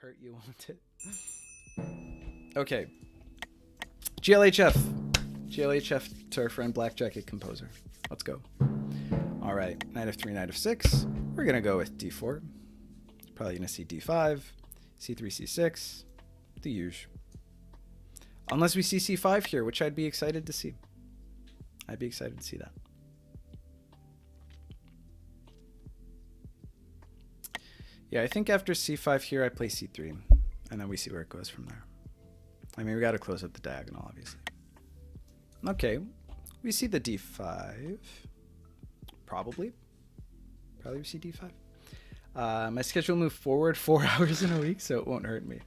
hurt you, won't it? Okay. GLHF. GLHF to our friend Black Jacket Composer. Let's go. All right. Knight of 3, knight of 6. We're going to go with d4. Probably going to see d5, c3, c6. The usual. Unless we see c5 here, which I'd be excited to see. I'd be excited to see that. Yeah, I think after c5 here, I play c3. And then we see where it goes from there. I mean, we got to close up the diagonal, obviously. Okay. We see the d5. Probably. Probably we see d5. My schedule moved forward 4 hours in a week, so it won't hurt me.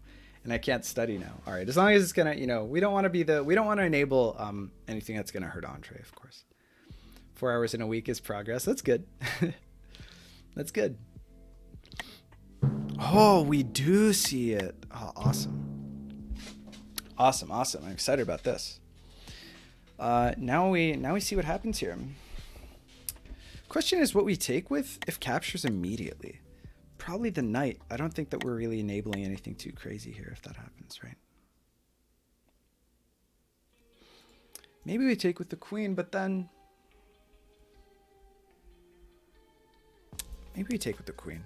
And I can't study now. All right. As long as it's going to, you know, we don't want to enable anything that's going to hurt Andre, of course. 4 hours in a week is progress. That's good. That's good. Oh, we do see it. Oh, awesome. Awesome. Awesome. I'm excited about this. Now we see what happens here. Question is what we take with if captures immediately. Probably the knight. I don't think that we're really enabling anything too crazy here if that happens, right? Maybe we take with the queen, but then maybe we take with the queen.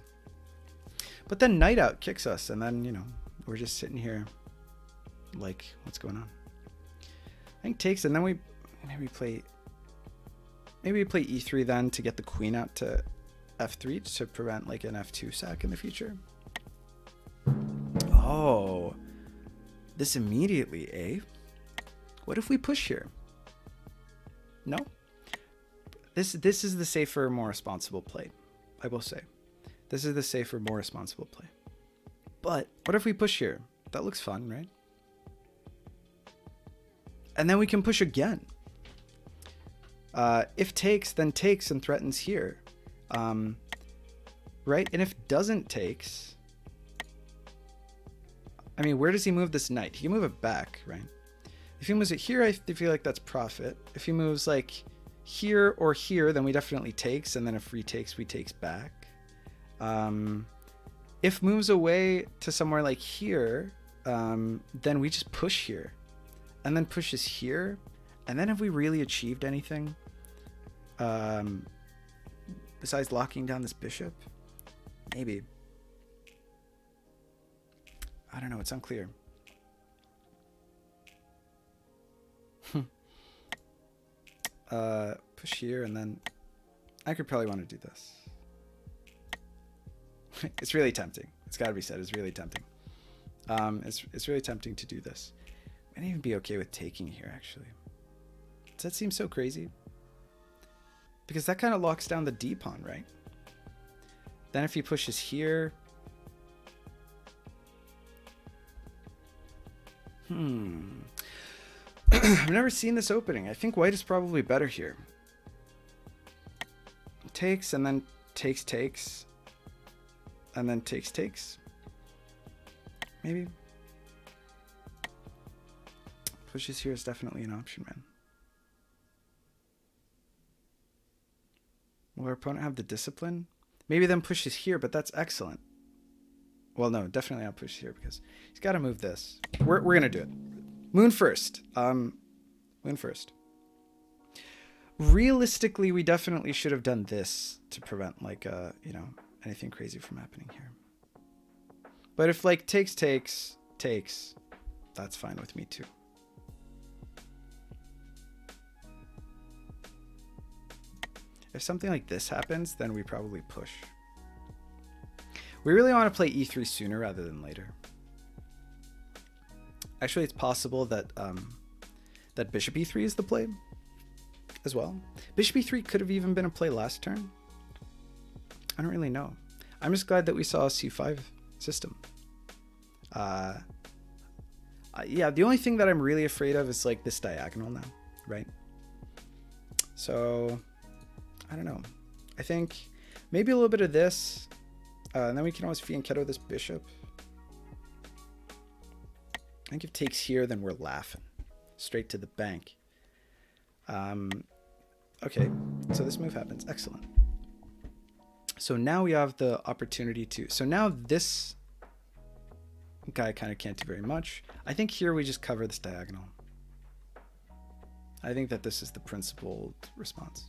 But then knight out kicks us, and then, you know, we're just sitting here like, what's going on? I think takes, and then we play e3 then to get the queen out to f3 to prevent like an f2 sack in the future. Oh, this immediately, eh? What if we push here? No? This is the safer, more responsible play, I will say. This is the safer, more responsible play. But what if we push here? That looks fun, right? And then we can push again. If takes, then takes and threatens here. Right? And if doesn't takes... I mean, where does he move this knight? He can move it back, right? If he moves it here, I feel like that's profit. If he moves like here or here, then we definitely takes. And then if retakes, we takes back. If moves away to somewhere like here, then we just push here. And then pushes here. And then have we really achieved anything? Besides locking down this bishop? Maybe. I don't know. It's unclear. Push here, and then I could probably want to do this. It's really tempting. It's got to be said. It's really tempting. It's really tempting to do this. Might even be okay with taking here, actually. Does that seem so crazy? Because that kind of locks down the D pawn, right? Then if he pushes here... I've never seen this opening. I think white is probably better here. Takes, and then takes. And then takes. Maybe. Pushes here is definitely an option, man. Will our opponent have the discipline? Maybe then pushes here, but that's excellent. Well, no, definitely not push here because he's got to move this. We're going to do it. Moon first. Moon first. Realistically, we definitely should have done this to prevent like, you know, anything crazy from happening here. But if like takes, that's fine with me too. If something like this happens, then we probably push. We really want to play e3 sooner rather than later. Actually, it's possible that that bishop e3 is the play as well. Bishop e3 could have even been a play last turn. I don't really know. I'm just glad that we saw a c5 system. Yeah, the only thing that I'm really afraid of is like this diagonal now, right? So... I don't know. I think maybe a little bit of this. And then we can always fianchetto this bishop. I think if takes here, then we're laughing. Straight to the bank. Okay, so this move happens. Excellent. So now we have the opportunity to... So now this Guy kind of can't do very much. I think here we just cover this diagonal. I think that this is the principled response.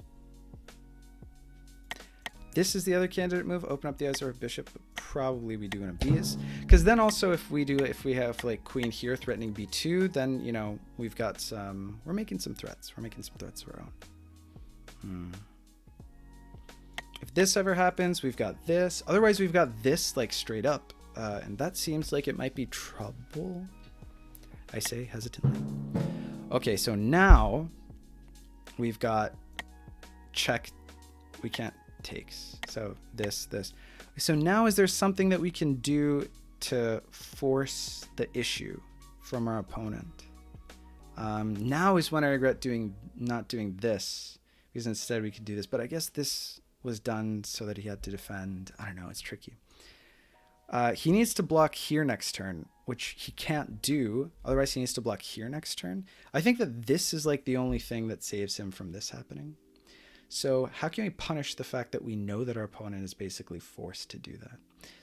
This is the other candidate move. Open up the eyes of our bishop. But probably we do one of these. Because then also if we have like queen here threatening b2, then, you know, we've got some... We're making some threats. We're making some threats of our own. If this ever happens, we've got this. Otherwise, we've got this like straight up. And that seems like it might be trouble. I say hesitantly. Okay, so now we've got check. We can't takes. So this. So now is there something that we can do to force the issue from our opponent? Now is when I regret not doing this, because instead we could do this. But I guess this was done so that he had to defend. I don't know. It's tricky. He needs to block here next turn, which he can't do. Otherwise, he needs to block here next turn. I think that this is like the only thing that saves him from this happening. So how can we punish the fact that we know that our opponent is basically forced to do that?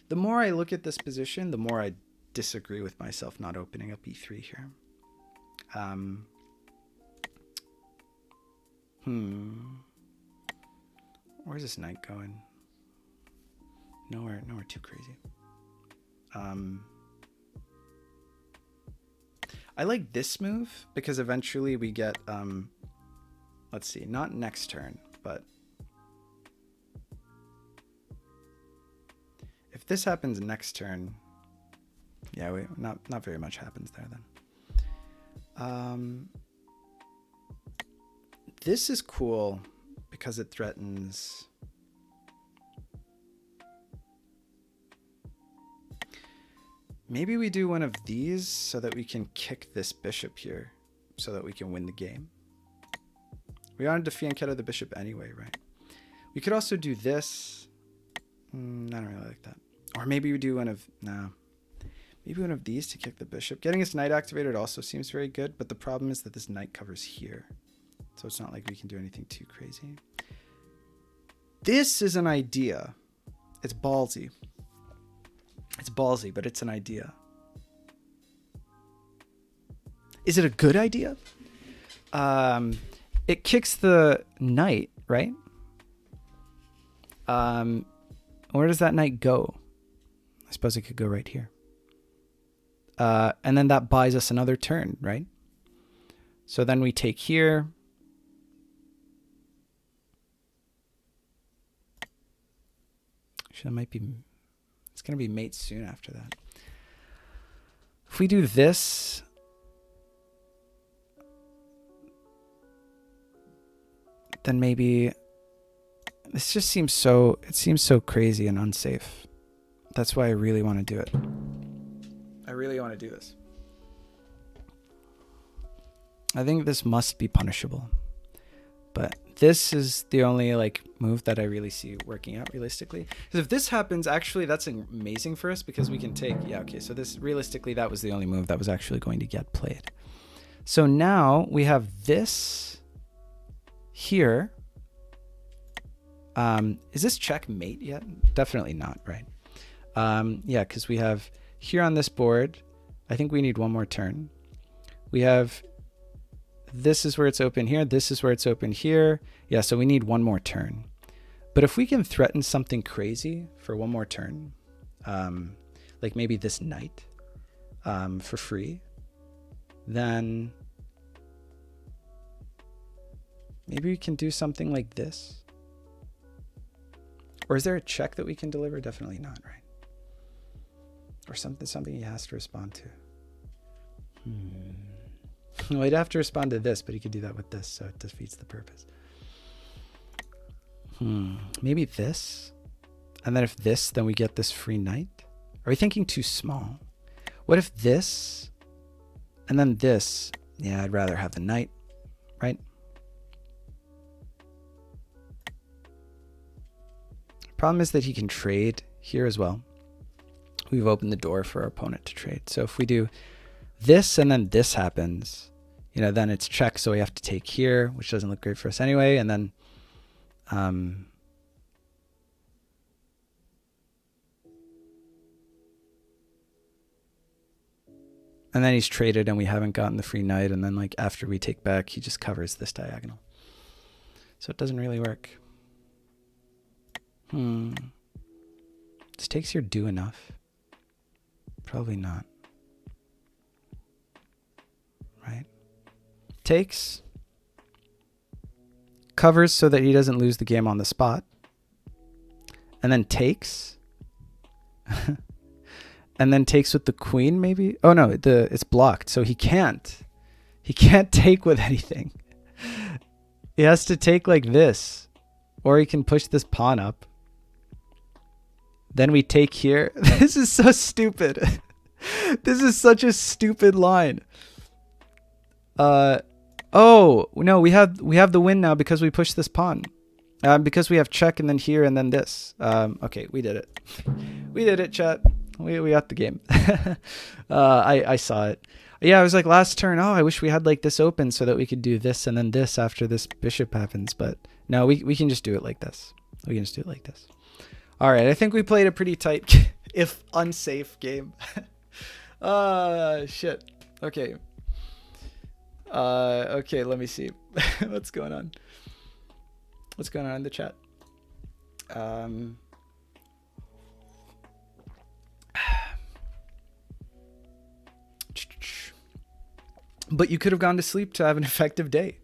The more I look at this position, the more I disagree with myself not opening up e3 here. Where's this knight going? Nowhere too crazy. I like this move because eventually we get, let's see, not next turn, but if this happens next turn, yeah, not very much happens there then. This is cool because it threatens. Maybe we do one of these so that we can kick this bishop here so that we can win the game. We wanted to fianchetto the bishop anyway, right? We could also do this. I don't really like that. Or maybe we do one of... No. Maybe one of these to kick the bishop. Getting this knight activated also seems very good, but the problem is that this knight covers here. So it's not like we can do anything too crazy. This is an idea. It's ballsy. It's ballsy, but it's an idea. Is it a good idea? It kicks the knight, right? Where does that knight go? I suppose it could go right here. And then that buys us another turn, right? So then we take here. Actually, that might be... It's going to be mate soon after that. If we do this... then maybe... This just seems so... It seems so crazy and unsafe. That's why I really want to do it. I really want to do this. I think this must be punishable. But this is the only like move that I really see working out realistically. Because if this happens, actually that's amazing for us because we can take... Yeah, okay, so this realistically, that was the only move that was actually going to get played. So now we have this here. Is this checkmate yet? Definitely not, right? Yeah, because we have here on this board, I think we need one more turn. We have... This is where it's open here. This is where it's open here. Yeah, so we need one more turn. But if we can threaten something crazy for one more turn, like maybe this knight for free, then maybe we can do something like this. Or is there a check that we can deliver? Definitely not, right? Or something he has to respond to. Well, he'd have to respond to this, but he could do that with this, so it defeats the purpose. Maybe this? And then if this, then we get this free knight? Are we thinking too small? What if this, and then this? Yeah, I'd rather have the knight, right? Problem is that he can trade here as well. We've opened the door for our opponent to trade. So if we do this and then this happens, you know, then it's check, so we have to take here, which doesn't look great for us anyway, and then And then he's traded and we haven't gotten the free knight. And then like after we take back, he just covers this diagonal. So it doesn't really work. This takes your do enough. Probably not. Right? Takes. Covers so that he doesn't lose the game on the spot. And then takes. And then takes with the queen, maybe? Oh no, it's blocked, so he can't. He can't take with anything. He has to take like this. Or he can push this pawn up. Then we take here. This is so stupid. This is such a stupid line. Oh, no, we have the win now because we pushed this pawn. Because we have check and then here and then this. Okay, we did it. We did it, chat. We got the game. I saw it. Yeah, I was like last turn, oh, I wish we had like this open so that we could do this and then this after this bishop happens. But no, we can just do it like this. We can just do it like this. All right, I think we played a pretty tight, if unsafe game. Shit. Okay. Okay, let me see. What's going on? What's going on in the chat? But you could have gone to sleep to have an effective day.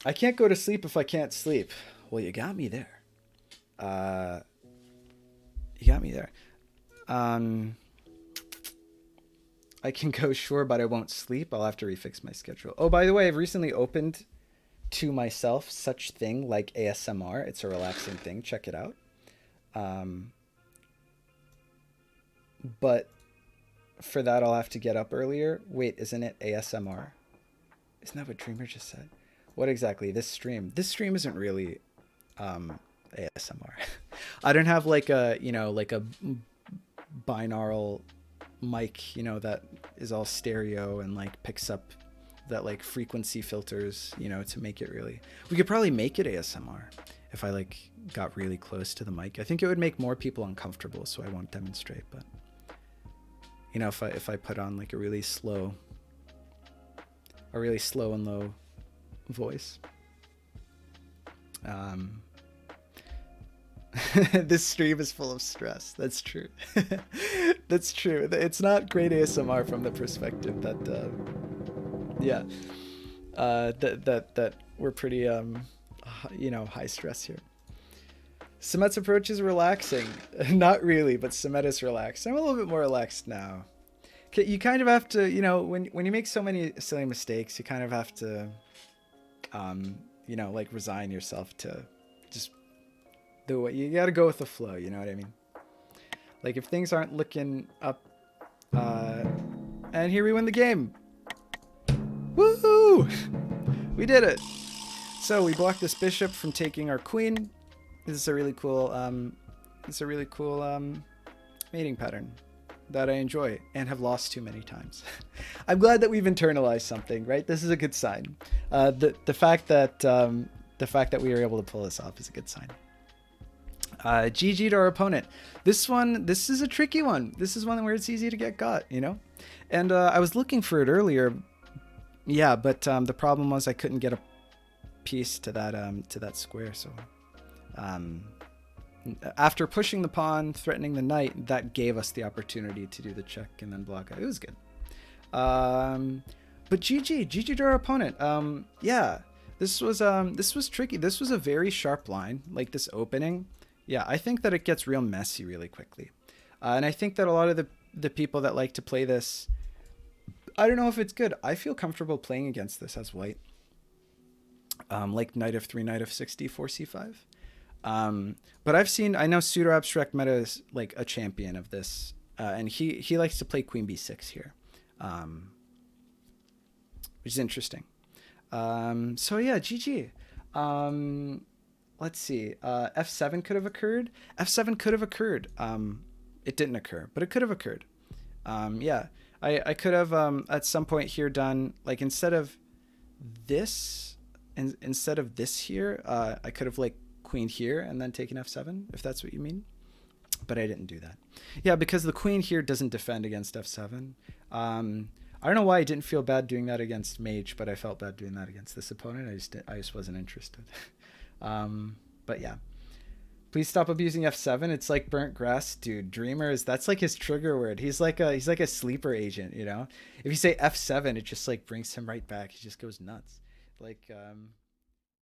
I can't go to sleep if I can't sleep. Well, you got me there. You got me there. I can go, sure, but I won't sleep. I'll have to refix my schedule. Oh, by the way, I've recently opened to myself such thing like ASMR. It's a relaxing thing. Check it out. But for that, I'll have to get up earlier. Wait, isn't it ASMR? Isn't that what Dreamer just said? What exactly? This stream isn't really ASMR. I don't have like a, like a binaural mic, that is all stereo and like picks up that like frequency filters, to make it really. We could probably make it ASMR if I like got really close to the mic. I think it would make more people uncomfortable, so I won't demonstrate, but if I put on like a really slow and low voice. This stream is full of stress. That's true. That's true. It's not great ASMR from the perspective that that we're pretty high stress here. Sumet's approach is relaxing. Not really, but Sumet is relaxed. I'm a little bit more relaxed now. You kind of have to, when you make so many silly mistakes, you kind of have to like resign yourself to just the way you got to go with the flow. You know what I mean? Like if things aren't looking up, and here we win the game. Woohoo! We did it. So we blocked this bishop from taking our queen. This is a really cool, mating pattern that I enjoy and have lost too many times. I'm glad that we've internalized something, right? This is a good sign. The fact that we were able to pull this off is a good sign. GG to our opponent. This is a tricky one. This is one where it's easy to get got, And I was looking for it earlier. Yeah, but the problem was I couldn't get a piece to that square. So after pushing the pawn, threatening the knight, that gave us the opportunity to do the check and then block it. It was good. But GG to our opponent. Yeah, this was tricky. This was a very sharp line, like this opening. Yeah, I think that it gets real messy really quickly. And I think that a lot of the people that like to play this, I don't know if it's good. I feel comfortable playing against this as white. Like knight f3, knight f6, d4, c5. But I know pseudo abstract meta is like a champion of this. And he likes to play queen b6 here. Which is interesting. So yeah, GG. Let's see. F7 could have occurred. F7 could have occurred. It didn't occur, but it could have occurred. Yeah, I could have at some point here done like instead of this here, I could have like queen here and then taken F7 if that's what you mean. but I didn't do that. Yeah, because the queen here doesn't defend against f7. I don't know why I didn't feel bad doing that against mage, but I felt bad doing that against this opponent. I just wasn't interested. But yeah. Please stop abusing f7. It's like burnt grass, dude. Dreamers, that's like his trigger word. He's like a sleeper agent, you know? If you say f7, it just like brings him right back. He just goes nuts. Like